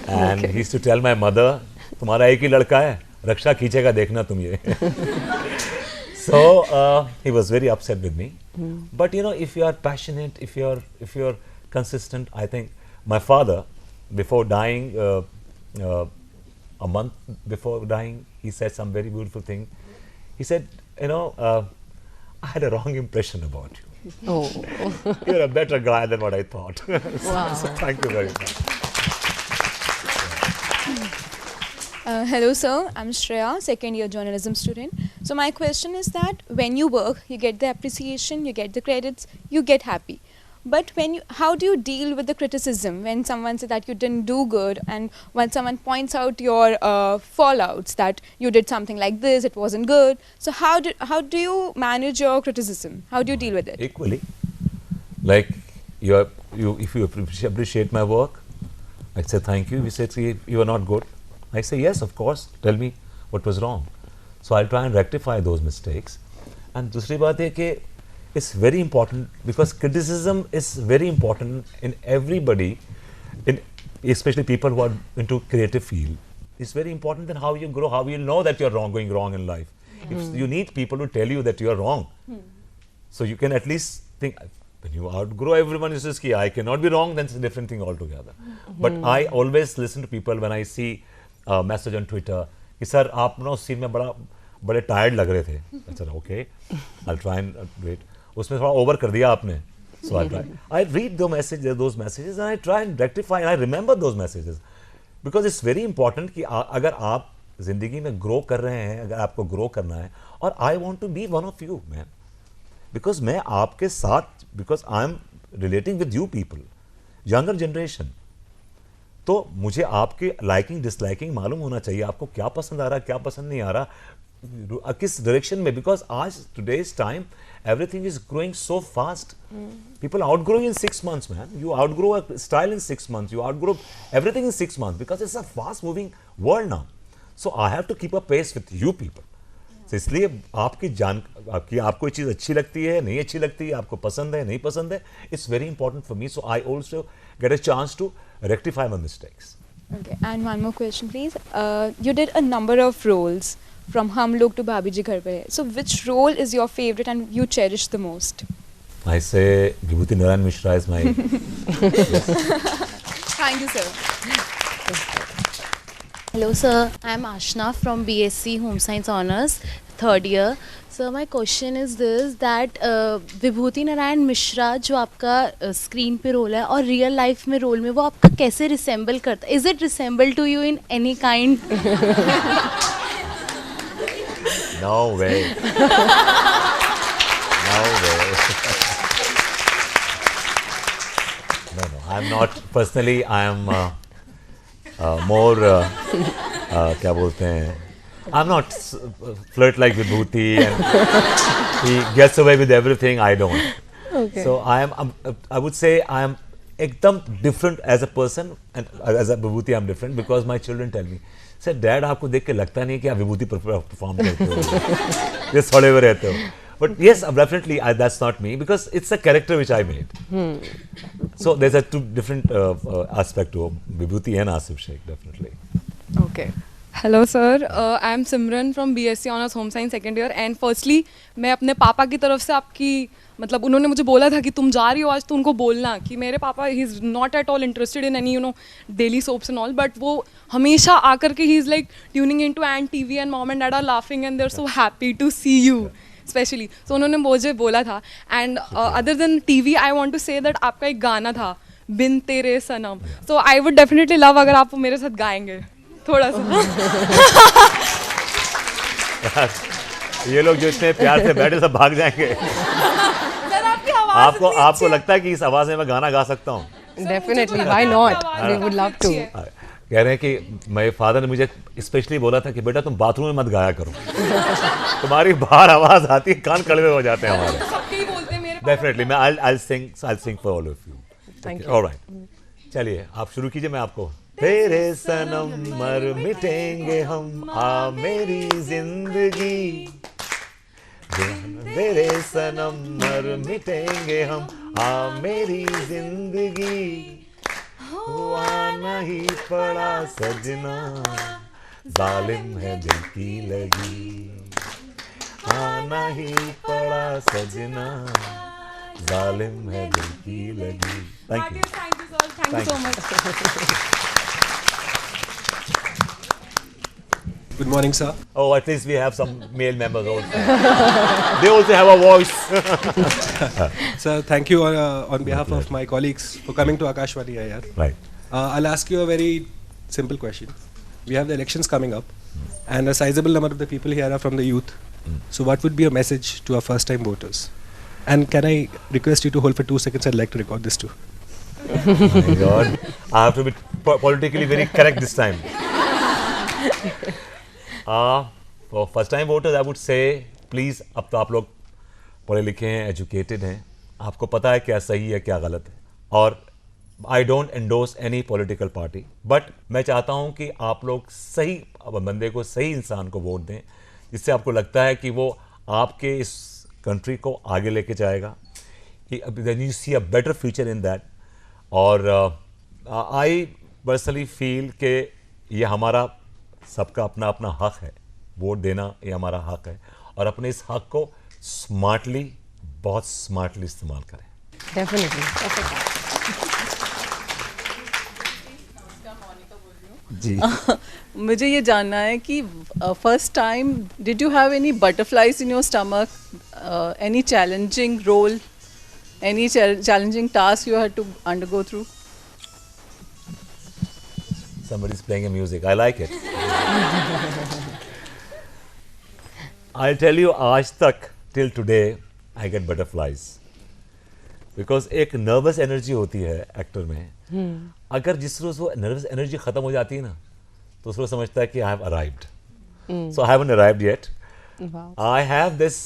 And he used to tell my mother, तुम्हारा एक ही लड़का है, रक्षा खींचेगा देखना तुम ये. So he was very upset with me. But you know, if you are passionate, if you're consistent, I think my father, before dying, a month before dying, he said some very beautiful thing. He said, you know, I had a wrong impression about you. Oh. You're a better guy than what I thought. Wow. So thank you very much. Hello sir, I'm Shreya, second year journalism student. So my question is that when you work, you get the appreciation, you get the credits, you get happy. But how do you deal with the criticism when someone says that you didn't do good, and when someone points out your fallouts, that you did something like this, it wasn't good. So how do you manage your criticism? How do you deal with it? Equally, like if you appreciate my work, I say thank you. If you say you are not good, I say yes, of course. Tell me what was wrong. So I'll try and rectify those mistakes. And दूसरी बात है कि it's very important, because criticism is very important in everybody, especially people who are into creative field. It's very important that how you grow, how you know that you're going wrong in life. If you need people to tell you that you're wrong, so you can at least think, when you outgrow everyone, is just I cannot be wrong, then it's a different thing altogether. But I always listen to people when I see a message on Twitter, कि sir आप ना उस scene में बड़े tired लग रहे थे. अच्छा, okay, I'll try and wait. उसमें थोड़ा ओवर कर दिया आपने. So I read those messages and I try and rectify, and I remember those messages, because it's very important कि अगर आप जिंदगी में ग्रो कर रहे हैं, अगर आपको ग्रो करना है, और I want to be one of you, man, because मैं आपके साथ, because I'm relating with you people, younger generation. तो मुझे आपके लाइकिंग डिसलाइकिंग मालूम होना चाहिए, आपको क्या पसंद आ रहा है, क्या पसंद नहीं आ रहा, किस डायरेक्शन में, बिकॉज आज today's time everything is growing so fast. People outgrow in 6 months, man. You outgrow a style in 6 months. You outgrow everything in 6 months, because it's a fast moving world now. So I have to keep a pace with you people. So इसलिए आपको ये चीज़ अच्छी लगती है, नहीं अच्छी लगती है, आपको पसंद है, नहीं पसंद है, it's very important for me. So I also get a chance to rectify my mistakes. Okay, and one more question, please. You did a number of roles, from Hum Log to Bhabiji Ghar Par Hain. So which role is your favorite and you cherish the most? I say Vibhuti Narayan Mishra is my... Thank you, sir. Hello sir, I am Ashna from BSc Home Science Honours, 3rd year. So my question is this, that विभूति नारायण मिश्रा जो आपका screen पे role है और real life में role में, वो आपका कैसे रिसेंबल करता है? Is it resemble to you in any kind? No way. No way. No, I'm not. Personally, I am more, क्या बोलते हैं, I'm not flirt like Vibhuti and he gets away with everything. I don't. Okay. So I would say I am ekdam different as a person, and as a Vibhuti I'm different, because my children tell me, sir dad आपको देख के लगता नहीं है कि आप विभूति perform करते हो, ये सड़े हुए रहते हो. But yes, definitely that's not me, because it's a character which I made. So there are two different aspect to Vibhuti and Asif Sheikh, definitely. Okay. Hello sir, I am Simran from BSc Honours Home Science 2nd year, and firstly मैं अपने पापा की तरफ से आपकी, मतलब उन्होंने मुझे बोला था कि तुम जा रही हो आज तो उनको बोलना कि मेरे पापा he is not at all interested in any daily soaps and all, but वो हमेशा आकर के he is like tuning in to and TV and mom and dad are laughing and they are so happy to see you specially. So उन्होंने मुझे बोला था. And other than TV I want to say that आपका एक गाना था बिन तेरे सनम, so I would definitely love अगर आप मेरे साथ गाएंगे थोड़ा सा. ये लोग जो इतने प्यार से बैठे सब भाग जाएंगे. आपको लगता है कि इस आवाज में मैं गाना गा सकता हूँ? Definitely, why not? We would love to. कह रहे हैं कि मेरे फादर ने मुझे स्पेशली बोला था कि बेटा तुम बाथरूम में मत गाया करो, तुम्हारी बाहर आवाज आती है, कान कड़वे हो जाते हैं हमारे. डेफिनेटली मैं I'll sing for all of you. Thank you. All right. चलिए आप शुरू कीजिए, मैं आपको. तेरे सनम मर मिटेंगे हम, आ मेरी जिंदगी, तेरे सनम मर मिटेंगे हम, आ मेरी जिंदगी, हुआ नहीं पड़ा सजना, जालिम है दिल की लगी, आ नहीं पड़ा सजना, जालिम है दिल की लगी. Thank you. Thank you, sir. Thank you so much. Good morning, sir. Oh, at least we have some male members also. They also have a voice. Sir, thank you on behalf of my colleagues for coming to Akashvani here. Right. I'll ask you a very simple question. We have the elections coming up, and a sizable number of the people here are from the youth. So what would be a message to our first-time voters? And can I request you to hold for 2 seconds? I'd like to record this too. Oh my God. I have to be politically very correct this time. For first-time voters, I would say, please, अब तो आप लोग पढ़े लिखे हैं, educated हैं, आपको पता है क्या सही है क्या गलत है, और I don't endorse any political party, but मैं चाहता हूं कि आप लोग सही बंदे को, सही इंसान को वोट दें, जिससे आपको लगता है कि वो आपके इस कंट्री को आगे लेके जाएगा, कि then you see a better future in that. और आई पर्सनली फील कि ये हमारा सबका अपना अपना हक है, वोट देना ये हमारा हक है, और अपने इस हक को स्मार्टली, बहुत स्मार्टली इस्तेमाल करें. Definitely. जी. मुझे ये जानना है कि first time did you have any butterflies in your stomach, any challenging role, any challenging task you had to undergo through? Somebody's playing a music. I like it. I'll tell you, आज तक till today I get butterflies because एक nervous energy होती है actor में. अगर जिस रोज वो nervous energy खत्म हो जाती है ना, तो उस रोज समझता है कि I have arrived. So I haven't arrived yet. Wow. I have this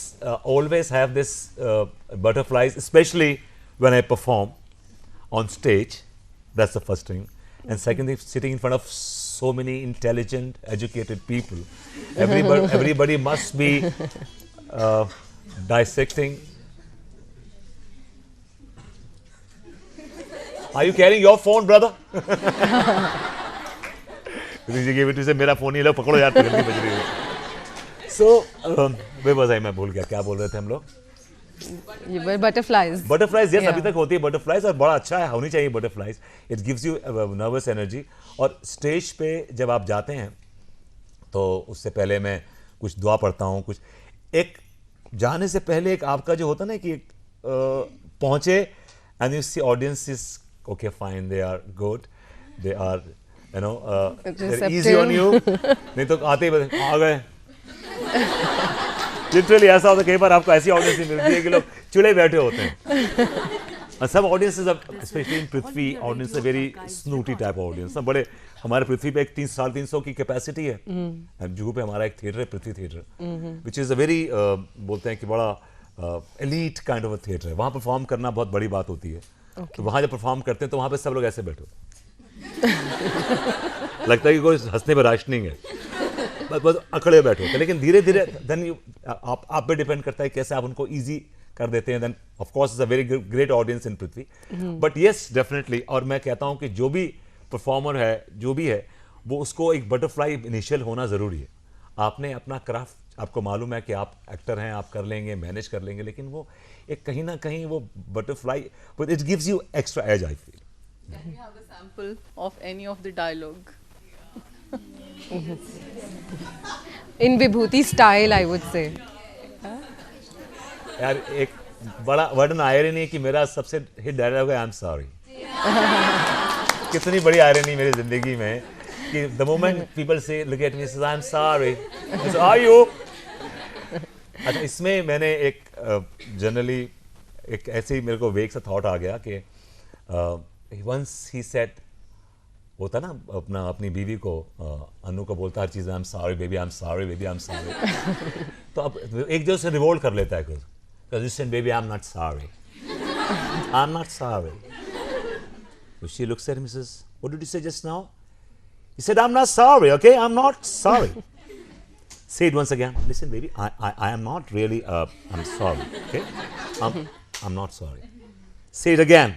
always have this butterflies, especially when I perform on stage. That's the first thing. And second thing, sitting in front of so many intelligent, educated people. Everybody must be dissecting. Are you carrying your phone, brother? मेरा phone ही लो, पकड़ो यार, पकड़ के बज रही है. So, बेबस मैं भूल गया क्या बोल रहे थे हम लोग. बटरफ्लाइज yes, अभी तक होती है बटरफ्लाइज, और बड़ा अच्छा है, होनी चाहिए butterflies. It gives you nervous energy. और स्टेज पे जब आप जाते हैं तो उससे पहले मैं कुछ दुआ पढ़ता हूँ, कुछ एक जाने से पहले एक आपका जो होता ना कि पहुँचे and you see audience is okay fine, they are good, they are you know easy on you. नहीं तो आते ही आ गए. लिटरली ऐसा होता है कई बार आपको ऐसी ऑडियंस मिलती है कि लोग चुले बैठे होते हैं. सब audiences, specially in Prithvi, audience very snooty type audience. बड़े हमारे पृथ्वी पे एक 300 की कैपेसिटी है. जुहू पे हमारा एक थिएटर है, Prithvi theatre, which is a very बोलते हैं कि बड़ा elite kind of a theatre है. वहाँ परफॉर्म करना बहुत बड़ी बात होती है. तो वहाँ जब परफॉर्म करते हैं तो वहाँ पे सब लोग ऐसे बैठे होते हैं. लगता है कि कोई हंसने पर राशनिंग है, बस अकड़े बैठे होते हैं. लेकिन धीरे धीरे देन आप पे डिपेंड करता है कैसे आप उनको इजी कर देते हैं. Then of course is a very great audience in Prithvi. But yes definitely. और मैं कहता हूं कि जो भी परफॉर्मर है, जो भी है, वो उसको एक बटरफ्लाई इनिशियल होना ज़रूरी है. आपने अपना क्राफ्ट, आपको मालूम है कि आप एक्टर हैं, आप कर लेंगे, मैनेज कर लेंगे, लेकिन वो एक कहीं ना कहीं वो butterfly, but it gives you extra edge. I feel. Can we have a sample of any of the dialogue? In Vibhuti style, I would say. यार एक बड़ा वर्डन आयरनी है कि मेरा सबसे हिट डायलॉग है आई एम सॉरी. कितनी बड़ी आयरनी मेरी जिंदगी में कि the moment people say look at me says I am sorry, are you. अच्छा, इसमें मैंने एक जनरली एक ऐसे ही मेरे को वेग सा थॉट आ गया कि वंस ही सेड, होता ना अपनी बीवी को, अनु को बोलता हर चीज़ I am sorry baby, I am sorry baby, I am sorry. तो अब एक जो से रिवोल्ट कर लेता है कुछ, listen baby I am not sorry, I am not sorry. So she looks at him and says, what did you say just now? He said, I'm not sorry, okay? I'm not sorry. Say it once again. Listen, baby, I am not really, I'm sorry, okay? I'm not sorry. Say it again.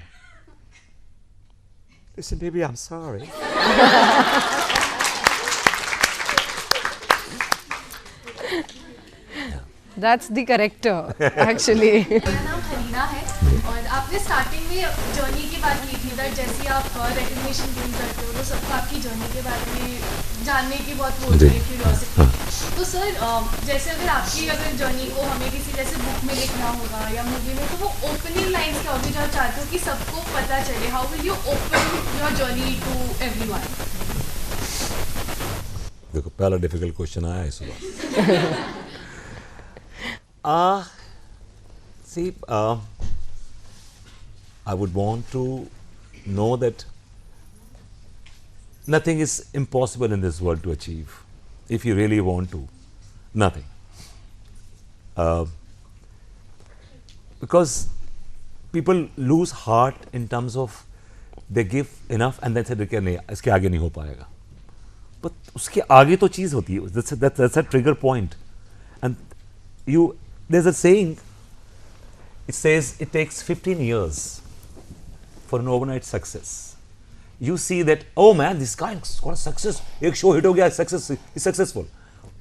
Listen, baby, I'm sorry. Yeah. That's the character, actually. मेरा नाम हरीना है और आपने starting में journey की बात की थी दैट जैसे आप रिकग्निशन गेन करते हो तो सबको आपकी जर्नी के बारे में जानने की बहुत वो होती है क्यूरियोसिटी। तो सर जैसे अगर जर्नी को हमें किसी जैसे बुक में लिखना होगा या मूवी में तो वो ओपनिंग लाइन्स क्या होगी जो आप चाहते हो कि सबको पता चले? How will you open your journey to everyone? देखो पहला डिफिकल्ट क्वेश्चन आया है इस बार। See, I would want to know that nothing is impossible in this world to achieve if you really want to. Nothing. Because people lose heart in terms of they give enough and then say देखिए नहीं इसके आगे नहीं हो पाएगा. But उसके आगे तो चीज़ होती है. That's a trigger point. And there's a saying. It says it takes 15 years for an overnight success. You see that, oh man, this guy got a success. एक show hit हो गया, he's successful.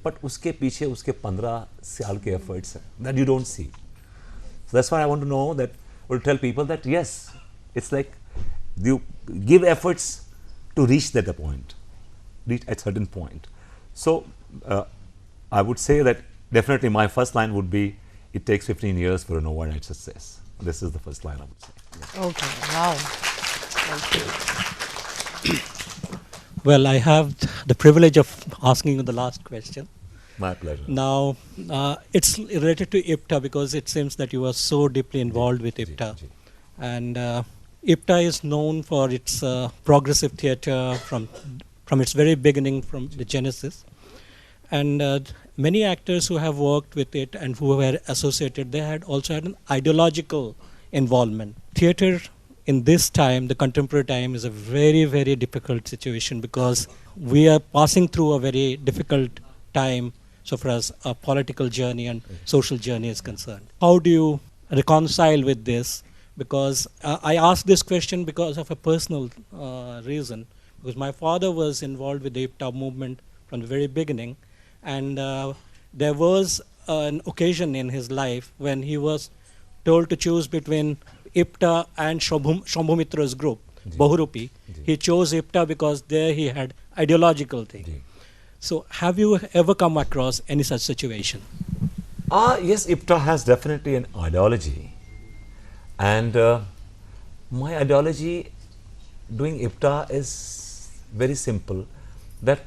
But उसके पीछे उसके 15 साल के efforts हैं that you don't see. So that's why I want to know that, or tell people that yes, it's like you give efforts to reach that point, reach at certain point. So I would say that definitely my first line would be, it takes 15 years for an overnight success. This is the first line I would say. Yeah. Okay, wow. Well, I have the privilege of asking you the last question. My pleasure. Now, it's related to IPTA because it seems that you are so deeply involved with IPTA. And IPTA is known for its progressive theatre from its very beginning, from the genesis. And many actors who have worked with it and who were associated, they had also had an ideological involvement. Theatre in this time, the contemporary time, is a very, very difficult situation because we are passing through a very difficult time so far as a political journey and social journey is concerned. How do you reconcile with this? Because I ask this question because of a personal reason. Because my father was involved with the IPTA movement from the very beginning. And there was an occasion in his life when he was told to choose between IPTA and Shambhumitra's group, Bahurupi. He chose IPTA because there he had ideological thing. So have you ever come across any such situation? Yes, IPTA has definitely an ideology. And my ideology doing IPTA is very simple. That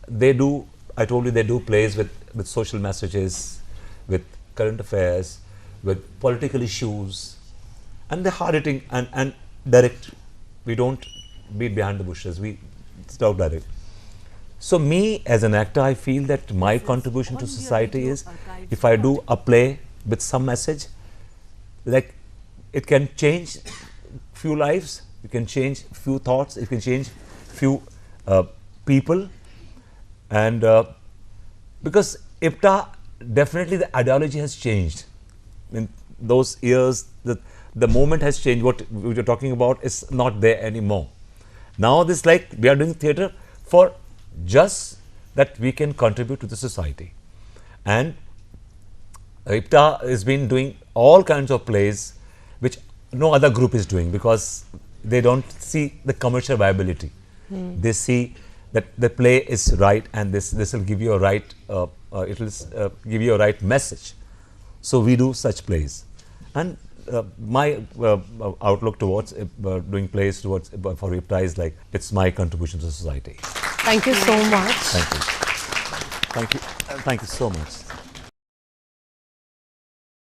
they do, I told you, they do plays with social messages, with current affairs, with political issues, and they're hard-hitting and direct. We don't beat behind the bushes, we talk direct. So me as an actor, I feel that my contribution to society is, if I do a play with some message, like it can change few lives, it can change few thoughts, it can change few people. And because IPTA, definitely the ideology has changed. In those years, the moment has changed. What we were talking about is not there anymore. Now this like we are doing theatre for just that we can contribute to the society. And IPTA has been doing all kinds of plays which no other group is doing because they don't see the commercial viability. They see that the play is right and this will give you a right it will give you a right message. So we do such plays, and my outlook towards doing plays towards for IPTA is like it's my contribution to society. Thank you so much. Thank you. Thank you. Thank you so much.